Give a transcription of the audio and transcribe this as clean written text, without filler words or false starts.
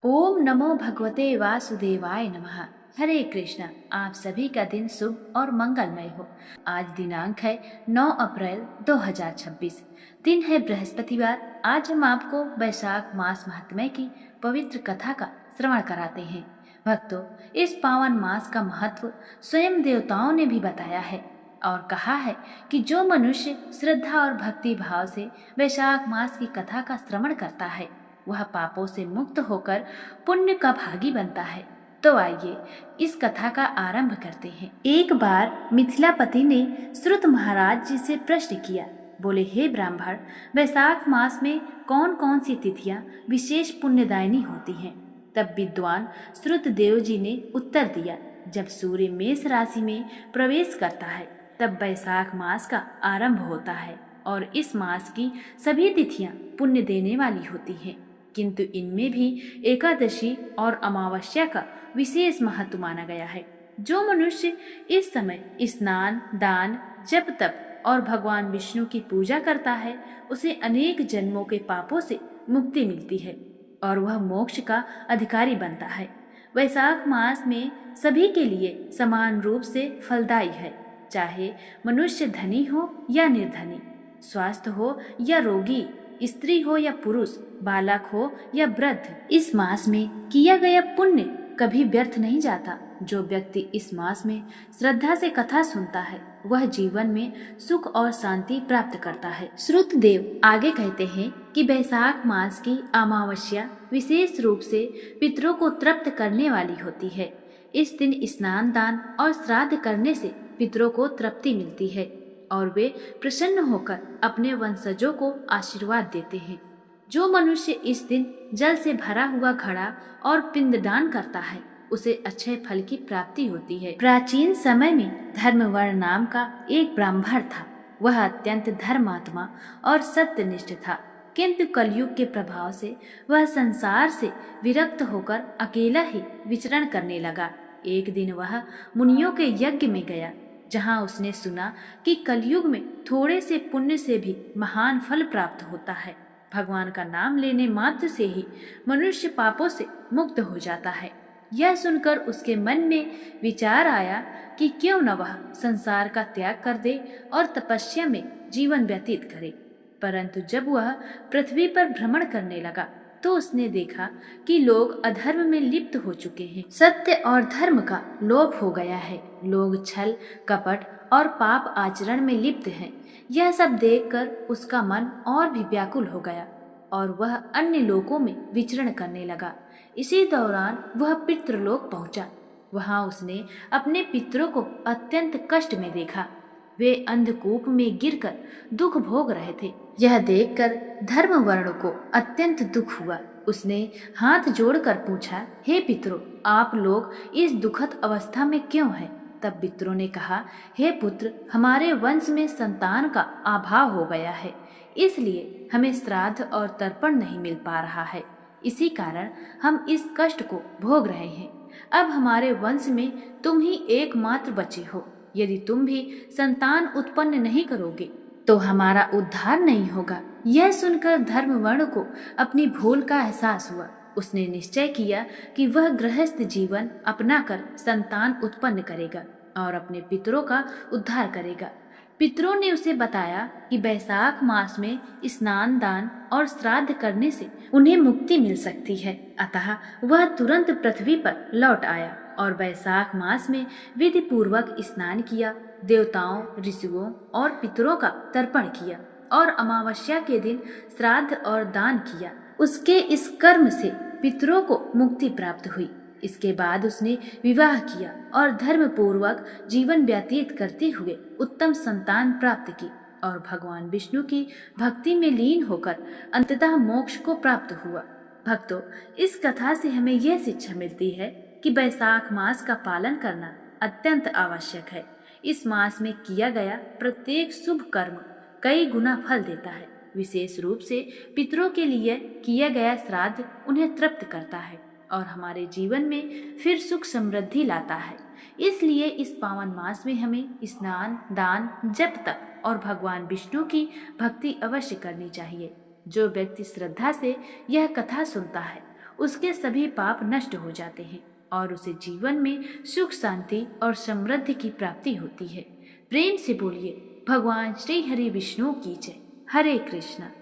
ओम नमो भगवते वासुदेवाय नमः। हरे कृष्णा। आप सभी का दिन शुभ और मंगलमय हो। आज दिनांक है 9 अप्रैल 2026। दिन है बृहस्पतिवार। आज हम आपको वैशाख मास महात्म्य की पवित्र कथा का श्रवण कराते हैं। भक्तों, इस पावन मास का महत्व स्वयं देवताओं ने भी बताया है और कहा है कि जो मनुष्य श्रद्धा और भक्ति भाव से वैशाख मास की कथा का श्रवण करता है वह पापों से मुक्त होकर पुण्य का भागी बनता है। तो आइए इस कथा का आरंभ करते हैं। एक बार मिथिलापति ने श्रुत महाराज जी से प्रश्न किया। बोले, हे ब्राह्मण, वैशाख मास में कौन कौन सी तिथियां विशेष पुण्यदायिनी होती हैं? तब विद्वान श्रुत देव जी ने उत्तर दिया, जब सूर्य मेष राशि में प्रवेश करता है तब वैशाख मास का आरंभ होता है और इस मास की सभी तिथियां पुण्य देने वाली होती हैं, किंतु इनमें भी एकादशी और अमावस्या का विशेष महत्व माना गया है। जो मनुष्य इस समय स्नान, दान, जप तप और भगवान विष्णु की पूजा करता है उसे अनेक जन्मों के पापों से मुक्ति मिलती है और वह मोक्ष का अधिकारी बनता है। वैशाख मास में सभी के लिए समान रूप से फलदायी है, चाहे मनुष्य धनी हो या निर्धनी, स्वस्थ हो या रोगी, स्त्री हो या पुरुष, बालक हो या वृद्ध। इस मास में किया गया पुण्य कभी व्यर्थ नहीं जाता। जो व्यक्ति इस मास में श्रद्धा से कथा सुनता है वह जीवन में सुख और शांति प्राप्त करता है। श्रुत देव आगे कहते हैं कि वैशाख मास की अमावस्या विशेष रूप से पितरों को तृप्त करने वाली होती है। इस दिन स्नान, दान और श्राद्ध करने से पितरों को तृप्ति मिलती है और वे प्रसन्न होकर अपने वंशजों को आशीर्वाद देते हैं। जो मनुष्य इस दिन जल से भरा हुआ घड़ा और पिंडदान करता है उसे अच्छे फल की प्राप्ति होती है। प्राचीन समय में धर्मवर्ण नाम का एक ब्राह्मण था। वह अत्यंत धर्मात्मा और सत्यनिष्ठ था, किंतु कलयुग के प्रभाव से वह संसार से विरक्त होकर अकेला ही विचरण करने लगा। एक दिन वह मुनियों के यज्ञ में गया, जहाँ उसने सुना कि कलयुग में थोड़े से पुण्य से भी महान फल प्राप्त होता है। भगवान का नाम लेने मात्र से ही मनुष्य पापों से मुक्त हो जाता है। यह सुनकर उसके मन में विचार आया कि क्यों न वह संसार का त्याग कर दे और तपस्या में जीवन व्यतीत करे। परंतु जब वह पृथ्वी पर भ्रमण करने लगा तो उसने देखा कि लोग अधर्म में लिप्त हो चुके हैं। सत्य और धर्म का लोप हो गया है। लोग छल, कपट और पाप आचरण में लिप्त हैं। यह सब देखकर उसका मन और भी व्याकुल हो गया और वह अन्य लोकों में विचरण करने लगा। इसी दौरान वह पितृलोक पहुंचा। वहां उसने अपने पितरों को अत्यंत कष्ट में देखा। वे अंधकूप में गिरकर दुख भोग रहे थे। यह देखकर धर्मवर्ण को अत्यंत दुख हुआ। उसने हाथ जोड़कर पूछा, हे पितरों, आप लोग इस दुखद अवस्था में क्यों हैं? तब पितरों ने कहा, हे पुत्र, हमारे वंश में संतान का अभाव हो गया है, इसलिए हमें श्राद्ध और तर्पण नहीं मिल पा रहा है। इसी कारण हम इस कष्ट को भोग रहे हैं। अब हमारे वंश में तुम ही एकमात्र बचे हो। यदि तुम भी संतान उत्पन्न नहीं करोगे तो हमारा उद्धार नहीं होगा। यह सुनकर धर्मवर्ण को अपनी भूल का एहसास हुआ। उसने निश्चय किया कि वह गृहस्थ जीवन अपनाकर संतान उत्पन्न करेगा और अपने पितरों का उद्धार करेगा। पितरों ने उसे बताया कि वैशाख मास में स्नान, दान और श्राद्ध करने से उन्हें मुक्ति मिल सकती है। अतः वह तुरंत पृथ्वी पर लौट आया और वैशाख मास में विधि पूर्वक स्नान किया, देवताओं, ऋषियों और पितरों का तर्पण किया और अमावस्या के दिन श्राद्ध और दान किया। उसके इस कर्म से पितरों को मुक्ति प्राप्त हुई। इसके बाद उसने विवाह किया और धर्म पूर्वक जीवन व्यतीत करते हुए उत्तम संतान प्राप्त की और भगवान विष्णु की भक्ति में लीन होकर अंततः मोक्ष को प्राप्त हुआ। भक्तों, इस कथा से हमें यह शिक्षा मिलती है कि वैशाख मास का पालन करना अत्यंत आवश्यक है। इस मास में किया गया प्रत्येक शुभ कर्म कई गुना फल देता है। विशेष रूप से पितरों के लिए किया गया श्राद्ध उन्हें तृप्त करता है और हमारे जीवन में फिर सुख समृद्धि लाता है। इसलिए इस पावन मास में हमें स्नान, दान, जप तप और भगवान विष्णु की भक्ति अवश्य करनी चाहिए। जो व्यक्ति श्रद्धा से यह कथा सुनता है उसके सभी पाप नष्ट हो जाते हैं और उसे जीवन में सुख शांति और समृद्धि की प्राप्ति होती है। प्रेम से बोलिए भगवान श्री हरि विष्णु की जय। हरे कृष्णा।